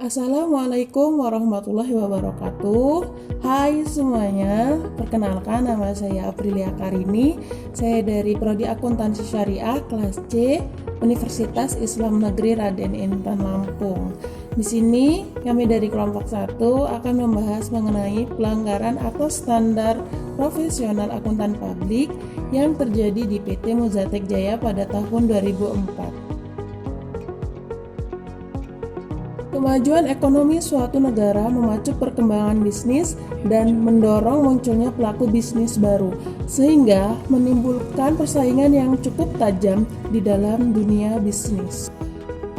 Assalamualaikum warahmatullahi wabarakatuh. Hai semuanya, perkenalkan nama saya Aprilia Karini. Saya dari Prodi Akuntansi Syariah kelas C, Universitas Islam Negeri Raden Intan Lampung. Di sini kami dari kelompok 1 akan membahas mengenai pelanggaran atau standar profesional akuntan publik yang terjadi di PT Muzatek Jaya pada tahun 2004. Kemajuan ekonomi suatu negara memacu perkembangan bisnis dan mendorong munculnya pelaku bisnis baru, sehingga menimbulkan persaingan yang cukup tajam di dalam dunia bisnis.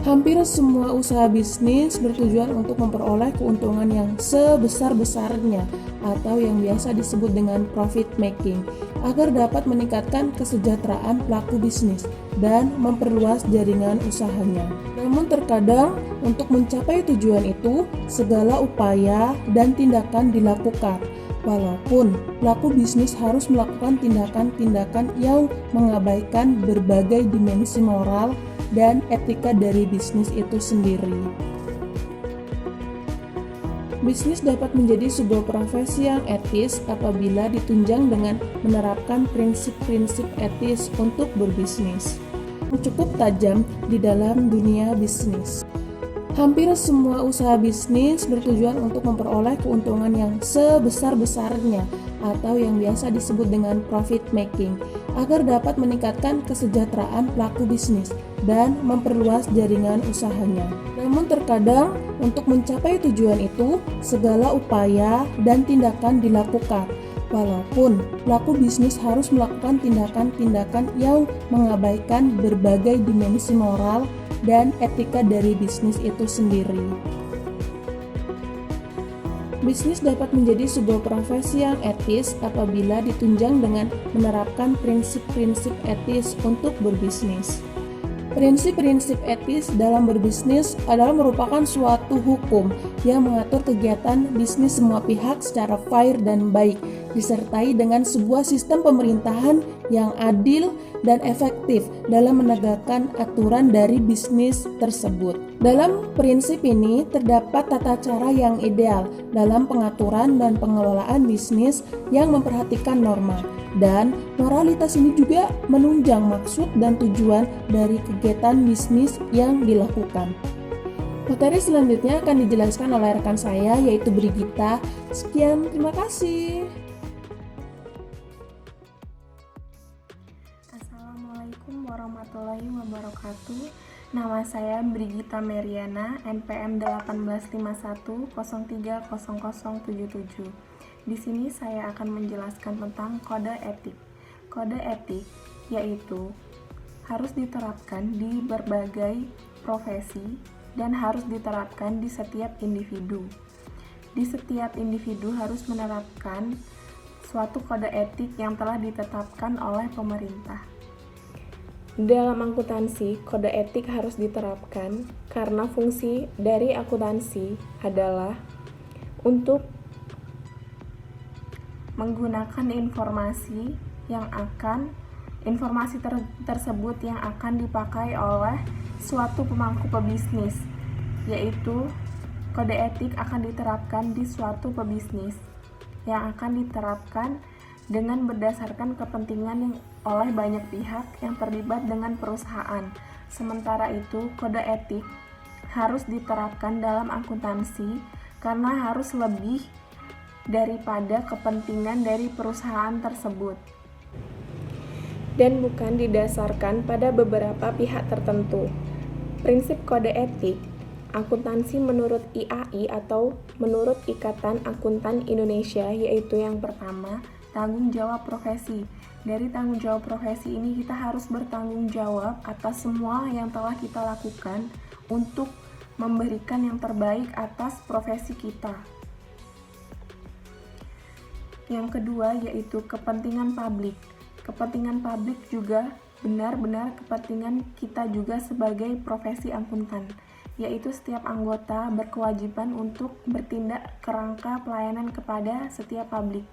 Hampir semua usaha bisnis bertujuan untuk memperoleh keuntungan yang sebesar-besarnya atau yang biasa disebut dengan profit making, agar dapat meningkatkan kesejahteraan pelaku bisnis dan memperluas jaringan usahanya. Namun terkadang untuk mencapai tujuan itu, segala upaya dan tindakan dilakukan. Walaupun pelaku bisnis harus melakukan tindakan-tindakan yang mengabaikan berbagai dimensi moral dan etika dari bisnis itu sendiri. Bisnis dapat menjadi sebuah profesi yang etis apabila ditunjang dengan menerapkan prinsip-prinsip etis untuk berbisnis. Cukup tajam di dalam dunia bisnis. Hampir semua usaha bisnis bertujuan untuk memperoleh keuntungan yang sebesar-besarnya atau yang biasa disebut dengan profit making, agar dapat meningkatkan kesejahteraan pelaku bisnis dan memperluas jaringan usahanya. Namun terkadang untuk mencapai tujuan itu, segala upaya dan tindakan dilakukan. Walaupun pelaku bisnis harus melakukan tindakan-tindakan yang mengabaikan berbagai dimensi moral dan etika dari bisnis itu sendiri. Bisnis dapat menjadi sebuah profesi yang etis apabila ditunjang dengan menerapkan prinsip-prinsip etis untuk berbisnis. Prinsip-prinsip etis dalam berbisnis adalah merupakan suatu hukum yang mengatur kegiatan bisnis semua pihak secara fair dan baik, disertai dengan sebuah sistem pemerintahan yang adil dan efektif dalam menegakkan aturan dari bisnis tersebut. Dalam prinsip ini terdapat tata cara yang ideal dalam pengaturan dan pengelolaan bisnis yang memperhatikan norma, dan moralitas ini juga menunjang maksud dan tujuan dari kegiatan bisnis yang dilakukan. Materi selanjutnya akan dijelaskan oleh rekan saya, yaitu Brigita. Sekian, terima kasih. Assalamualaikum warahmatullahi wabarakatuh. Nama saya Brigita Meriana, NPM 1851030077. Di sini saya akan menjelaskan tentang kode etik. Kode etik yaitu harus diterapkan di berbagai profesi dan harus diterapkan di setiap individu. Di setiap individu harus menerapkan suatu kode etik yang telah ditetapkan oleh pemerintah. Dalam akuntansi, kode etik harus diterapkan karena fungsi dari akuntansi adalah untuk menggunakan informasi tersebut yang akan dipakai oleh suatu pemangku pebisnis, yaitu kode etik akan diterapkan di suatu pebisnis yang akan diterapkan dengan berdasarkan kepentingan yang oleh banyak pihak yang terlibat dengan perusahaan. Sementara itu, kode etik harus diterapkan dalam akuntansi karena harus lebih daripada kepentingan dari perusahaan tersebut dan bukan didasarkan pada beberapa pihak tertentu. Prinsip kode etik akuntansi menurut IAI atau menurut Ikatan Akuntan Indonesia, yaitu yang pertama, tanggung jawab profesi. Dari tanggung jawab profesi ini kita harus bertanggung jawab atas semua yang telah kita lakukan untuk memberikan yang terbaik atas profesi kita. Yang kedua yaitu kepentingan publik. Kepentingan publik juga benar-benar kepentingan kita juga sebagai profesi akuntan, yaitu setiap anggota berkewajiban untuk bertindak kerangka pelayanan kepada setiap publik.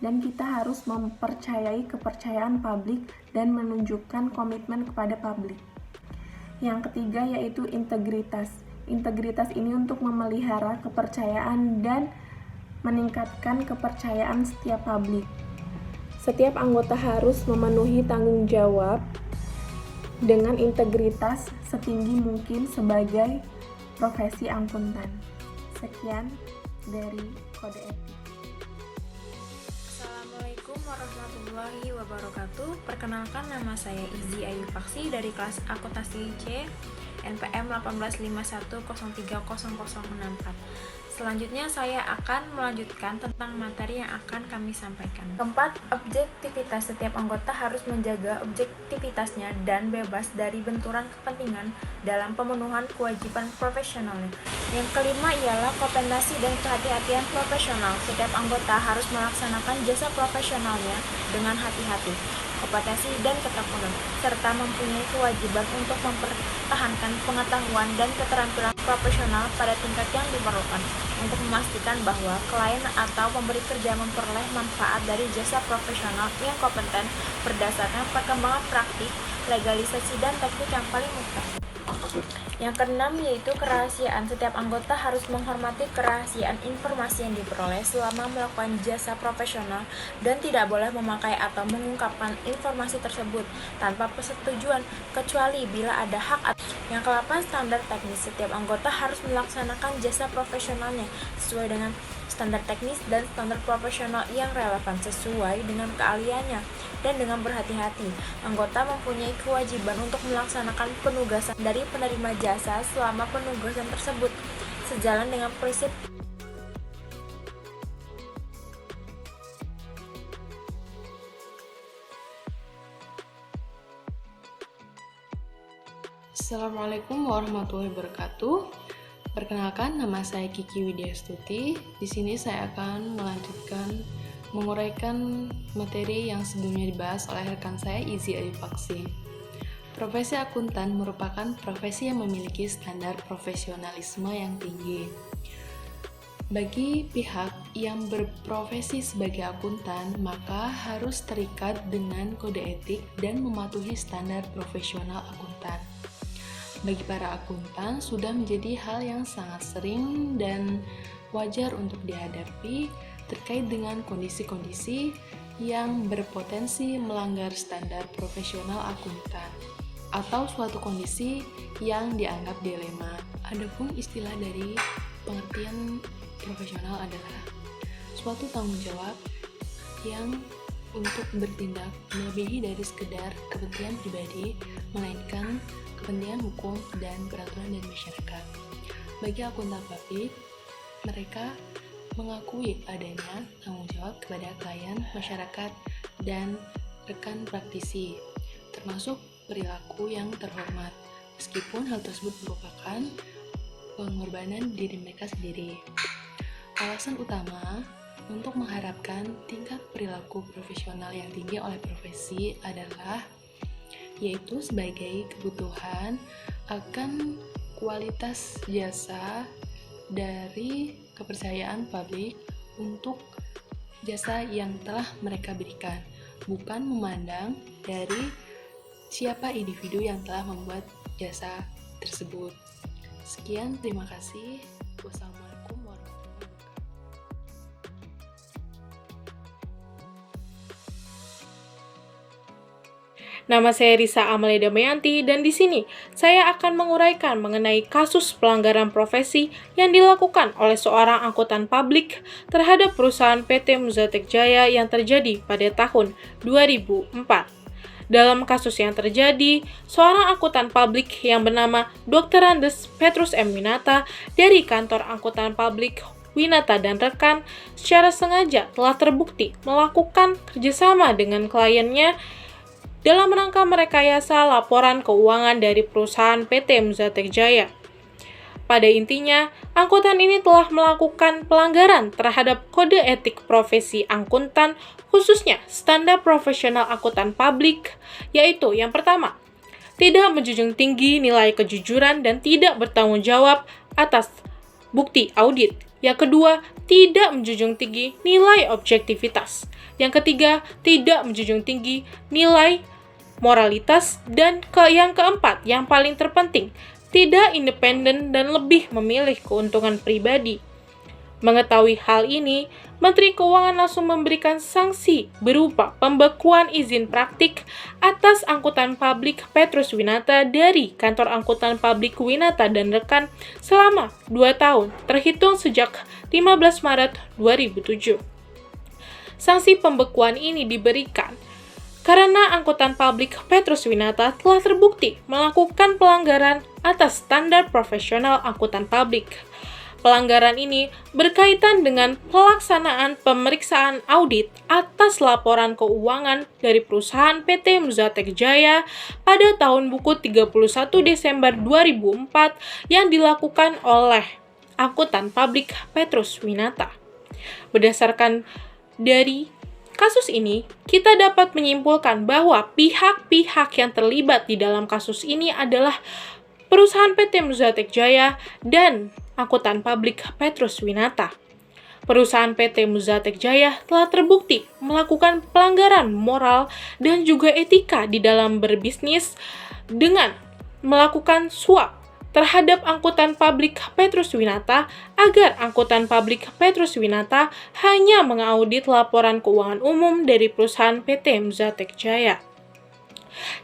Dan kita harus mempercayai kepercayaan publik dan menunjukkan komitmen kepada publik. Yang ketiga yaitu integritas. Integritas ini untuk memelihara kepercayaan dan meningkatkan kepercayaan setiap publik. Setiap anggota harus memenuhi tanggung jawab dengan integritas setinggi mungkin sebagai profesi akuntan. Sekian dari Kode Etik. Assalamualaikum warahmatullahi wabarakatuh. Perkenalkan, nama saya Izzy Ayu Paksi dari kelas Akuntansi C NPM 1851030064. Selanjutnya saya akan melanjutkan tentang materi yang akan kami sampaikan. Keempat, objektivitas. Setiap anggota harus menjaga objektivitasnya dan bebas dari benturan kepentingan dalam pemenuhan kewajiban profesionalnya. Yang kelima ialah kompetensi dan kehati-hatian profesional. Setiap anggota harus melaksanakan jasa profesionalnya dengan hati-hati, kompetensi dan ketekunan, serta mempunyai kewajiban untuk mempertahankan pengetahuan dan keterampilan profesional pada tingkat yang diperlukan untuk memastikan bahwa klien atau pemberi kerja memperoleh manfaat dari jasa profesional yang kompeten berdasarkan perkembangan praktik, legalisasi, dan teknik yang paling mutlak. Yang keenam yaitu kerahasiaan. Setiap anggota harus menghormati kerahasiaan informasi yang diperoleh selama melakukan jasa profesional dan tidak boleh memakai atau mengungkapkan informasi tersebut tanpa persetujuan kecuali bila ada hak. Yang ke-8, standar teknis. Setiap anggota harus melaksanakan jasa profesionalnya sesuai dengan standar teknis dan standar profesional yang relevan sesuai dengan keahliannya dan dengan berhati-hati. Anggota mempunyai kewajiban untuk melaksanakan penugasan dari penerima jasa selama penugasan tersebut sejalan dengan prinsip Assalamualaikum warahmatullahi wabarakatuh. Perkenalkan, nama saya Kiki Widyastuti. Di sini saya akan menguraikan materi yang sebelumnya dibahas oleh rekan saya Izzy Ayu Paksi. Profesi akuntan merupakan profesi yang memiliki standar profesionalisme yang tinggi. Bagi pihak yang berprofesi sebagai akuntan, maka harus terikat dengan kode etik dan mematuhi standar profesional akuntan. Bagi para akuntan, sudah menjadi hal yang sangat sering dan wajar untuk dihadapi terkait dengan kondisi-kondisi yang berpotensi melanggar standar profesional akuntan atau suatu kondisi yang dianggap dilema. Adapun istilah dari pengertian profesional adalah suatu tanggung jawab yang untuk bertindak melebihi dari sekedar kepentingan pribadi, melainkan kepentingan hukum dan peraturan dari masyarakat. Bagi akuntan publik, mereka mengakui adanya tanggung jawab kepada klien, masyarakat, dan rekan praktisi, termasuk perilaku yang terhormat, meskipun hal tersebut merupakan pengorbanan diri mereka sendiri. Alasan utama untuk mengharapkan tingkat perilaku profesional yang tinggi oleh profesi adalah yaitu sebagai kebutuhan akan kualitas jasa dari kepercayaan publik untuk jasa yang telah mereka berikan, bukan memandang dari siapa individu yang telah membuat jasa tersebut. Sekian, terima kasih. Wassalamualaikum warahmatullahi wabarakatuh. Nama saya Risa Amalia Damayanti dan di sini saya akan menguraikan mengenai kasus pelanggaran profesi yang dilakukan oleh seorang akuntan publik terhadap perusahaan PT Muzatek Jaya yang terjadi pada tahun 2004. Dalam kasus yang terjadi, seorang akuntan publik yang bernama Dr. Andes Petrus M. Winata dari kantor akuntan publik Winata dan rekan secara sengaja telah terbukti melakukan kerjasama dengan kliennya dalam rangka merekayasa laporan keuangan dari perusahaan PT Muzatek Jaya. Pada intinya, akuntan ini telah melakukan pelanggaran terhadap kode etik profesi akuntan, khususnya standar profesional akuntan publik, yaitu yang pertama, tidak menjunjung tinggi nilai kejujuran dan tidak bertanggung jawab atas bukti audit. Yang kedua, tidak menjunjung tinggi nilai objektivitas. Yang ketiga, tidak menjunjung tinggi nilai moralitas. Dan yang keempat, yang paling terpenting, tidak independen dan lebih memilih keuntungan pribadi. Mengetahui hal ini, Menteri Keuangan langsung memberikan sanksi berupa pembekuan izin praktik atas angkutan publik Petrus Winata dari Kantor Angkutan Publik Winata dan Rekan selama 2 tahun, terhitung sejak 15 Maret 2007. Sanksi pembekuan ini diberikan karena angkutan publik Petrus Winata telah terbukti melakukan pelanggaran atas standar profesional angkutan publik. Pelanggaran ini berkaitan dengan pelaksanaan pemeriksaan audit atas laporan keuangan dari perusahaan PT Muzatek Jaya pada tahun buku 31 Desember 2004 yang dilakukan oleh angkutan publik Petrus Winata. Berdasarkan dari kasus ini, kita dapat menyimpulkan bahwa pihak-pihak yang terlibat di dalam kasus ini adalah perusahaan PT Muzatek Jaya dan angkutan publik Petrus Winata. Perusahaan PT Muzatek Jaya telah terbukti melakukan pelanggaran moral dan juga etika di dalam berbisnis dengan melakukan suap terhadap angkutan publik Petrus Winata agar angkutan publik Petrus Winata hanya mengaudit laporan keuangan umum dari perusahaan PT Muzatek Jaya.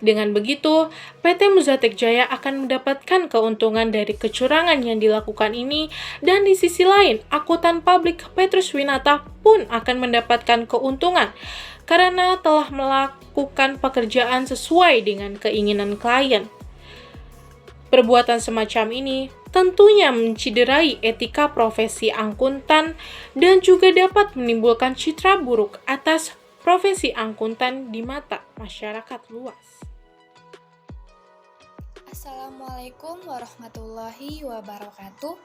Dengan begitu, PT Muzatek Jaya akan mendapatkan keuntungan dari kecurangan yang dilakukan ini, dan di sisi lain, angkutan publik Petrus Winata pun akan mendapatkan keuntungan karena telah melakukan pekerjaan sesuai dengan keinginan klien. Perbuatan semacam ini tentunya menciderai etika profesi angkutan dan juga dapat menimbulkan citra buruk atas profesi angkutan di mata masyarakat luas. Assalamualaikum warahmatullahi wabarakatuh.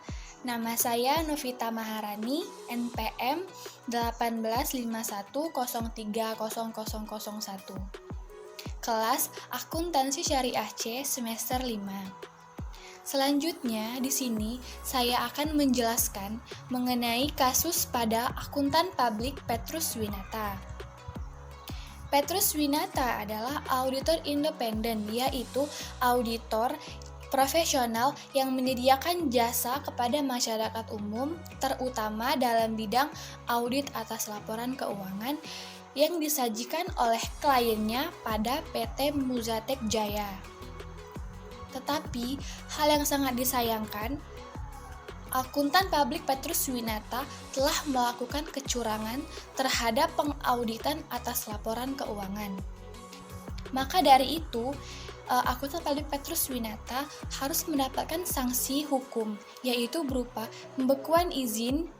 Nama saya Novita Maharani, NPM 1851030001. Kelas Akuntansi Syariah C semester 5. Selanjutnya, di sini saya akan menjelaskan mengenai kasus pada akuntan publik Petrus Winata. Petrus Winata adalah auditor independen, yaitu auditor profesional yang menyediakan jasa kepada masyarakat umum, terutama dalam bidang audit atas laporan keuangan yang disajikan oleh kliennya pada PT Muzatek Jaya. Tetapi, hal yang sangat disayangkan, akuntan publik Petrus Winata telah melakukan kecurangan terhadap pengauditan atas laporan keuangan. Maka dari itu, akuntan publik Petrus Winata harus mendapatkan sanksi hukum, yaitu berupa pembekuan izin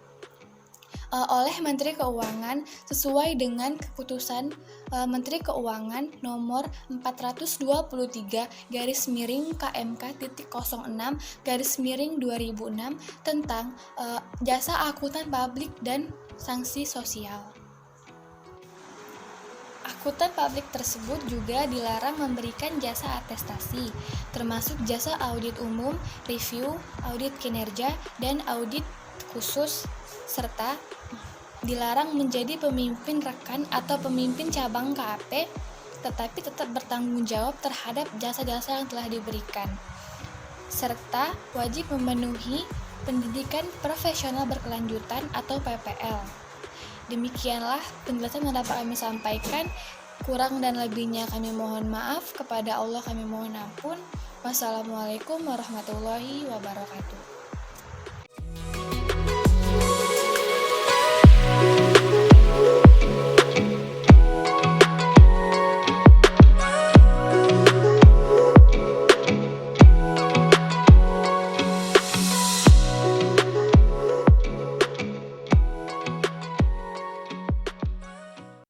oleh Menteri Keuangan sesuai dengan keputusan Menteri Keuangan nomor 423/KMK.06/2006 tentang jasa akuntan publik dan sanksi sosial. Akuntan publik tersebut juga dilarang memberikan jasa atestasi, termasuk jasa audit umum, review, audit kinerja, dan audit khusus, serta dilarang menjadi pemimpin rekan atau pemimpin cabang KAP, tetapi tetap bertanggung jawab terhadap jasa-jasa yang telah diberikan, serta wajib memenuhi pendidikan profesional berkelanjutan atau PPL. Demikianlah penjelasan yang dapat kami sampaikan. Kurang dan lebihnya kami mohon maaf. Kepada Allah kami mohon ampun. Wassalamualaikum warahmatullahi wabarakatuh.